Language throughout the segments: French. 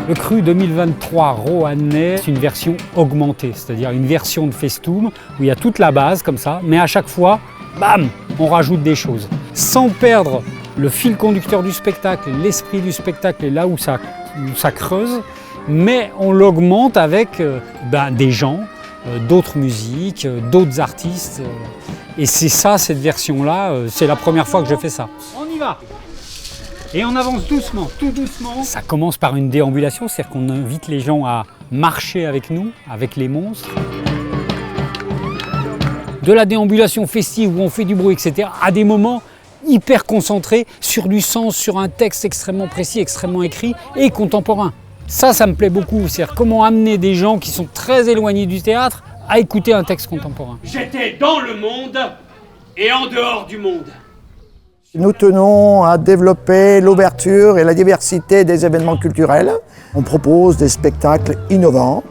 Le Cru 2023 Roannais, c'est une version augmentée, c'est-à-dire une version de Festum où il y a toute la base comme ça, mais à chaque fois, bam, on rajoute des choses. Sans perdre le fil conducteur du spectacle, l'esprit du spectacle est là où ça creuse, mais on l'augmente avec des gens, d'autres musiques, d'autres artistes. Et c'est ça, cette version-là, c'est la première fois que je fais ça. On y va! Et on avance doucement, tout doucement. Ça commence par une déambulation, c'est-à-dire qu'on invite les gens à marcher avec nous, avec les monstres. De la déambulation festive où on fait du bruit, etc., à des moments hyper concentrés sur du sens, sur un texte extrêmement précis, extrêmement écrit et contemporain. Ça me plaît beaucoup, c'est-à-dire comment amener des gens qui sont très éloignés du théâtre à écouter un texte contemporain. J'étais dans le monde et en dehors du monde. Nous tenons à développer l'ouverture et la diversité des événements culturels. On propose des spectacles innovants,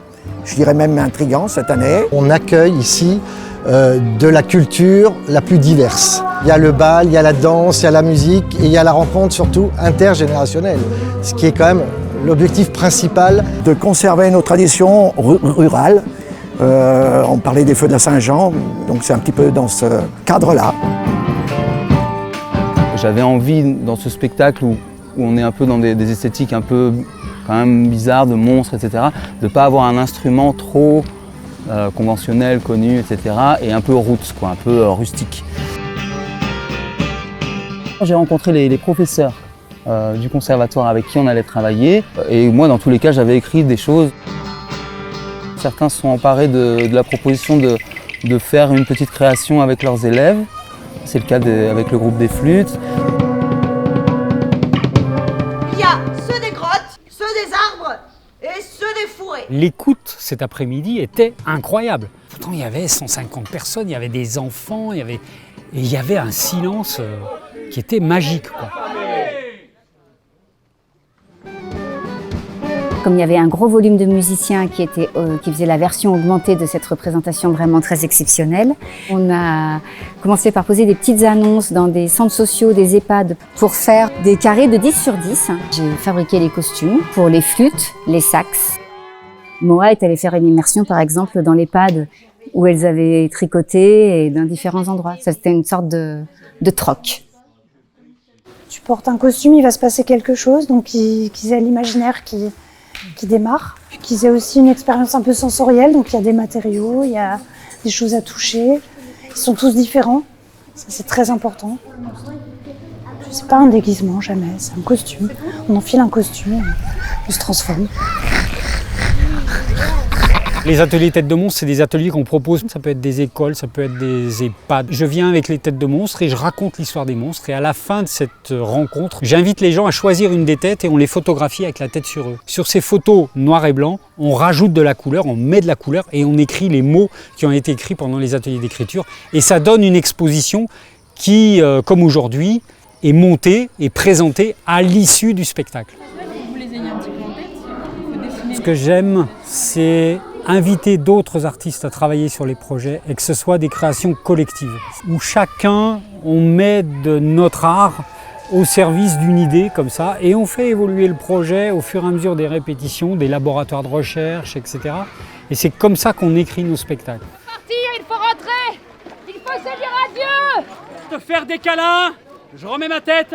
je dirais même intrigants cette année. On accueille ici de la culture la plus diverse. Il y a le bal, il y a la danse, il y a la musique et il y a la rencontre surtout intergénérationnelle, ce qui est quand même l'objectif principal. De conserver nos traditions rurales. On parlait des feux de la Saint-Jean, donc c'est un petit peu dans ce cadre-là. J'avais envie, dans ce spectacle où on est un peu dans des esthétiques un peu quand même bizarres, de monstres, etc., de ne pas avoir un instrument trop conventionnel, connu, etc., et un peu roots, quoi, un peu rustique. J'ai rencontré les professeurs du conservatoire avec qui on allait travailler, et moi, dans tous les cas, j'avais écrit des choses. Certains se sont emparés de la proposition de faire une petite création avec leurs élèves. C'est le cas avec le groupe des flûtes. Il y a ceux des grottes, ceux des arbres et ceux des fourrés. L'écoute cet après-midi était incroyable. Pourtant, il y avait 150 personnes, il y avait des enfants, et il y avait un silence qui était magique, quoi. Comme il y avait un gros volume de musiciens qui faisaient la version augmentée de cette représentation vraiment très exceptionnelle, on a commencé par poser des petites annonces dans des centres sociaux, des EHPAD, pour faire des carrés de 10 sur 10. J'ai fabriqué les costumes pour les flûtes, les sax. Moa est allée faire une immersion, par exemple, dans l'EHPAD où elles avaient tricoté et dans différents endroits. C'était une sorte de troc. Tu portes un costume, il va se passer quelque chose, donc qu'ils aient l'imaginaire qui démarre, puis qu'ils aient aussi une expérience un peu sensorielle, donc il y a des matériaux, il y a des choses à toucher, ils sont tous différents, ça c'est très important. C'est pas un déguisement, jamais, c'est un costume, on enfile un costume, on se transforme. Les ateliers têtes de monstre, c'est des ateliers qu'on propose. Ça peut être des écoles, ça peut être des EHPAD. Je viens avec les têtes de monstres et je raconte l'histoire des monstres. Et à la fin de cette rencontre, j'invite les gens à choisir une des têtes et on les photographie avec la tête sur eux. Sur ces photos noir et blanc, on rajoute de la couleur, on met de la couleur et on écrit les mots qui ont été écrits pendant les ateliers d'écriture. Et ça donne une exposition qui, comme aujourd'hui, est montée et présentée à l'issue du spectacle. Vous les ayez un petit peu en tête. Ce que j'aime, c'est inviter d'autres artistes à travailler sur les projets et que ce soit des créations collectives, où chacun, on met de notre art au service d'une idée comme ça et on fait évoluer le projet au fur et à mesure des répétitions, des laboratoires de recherche, etc. Et c'est comme ça qu'on écrit nos spectacles. Partir, il faut rentrer. Il faut se dire adieu. Te faire des câlins, je remets ma tête.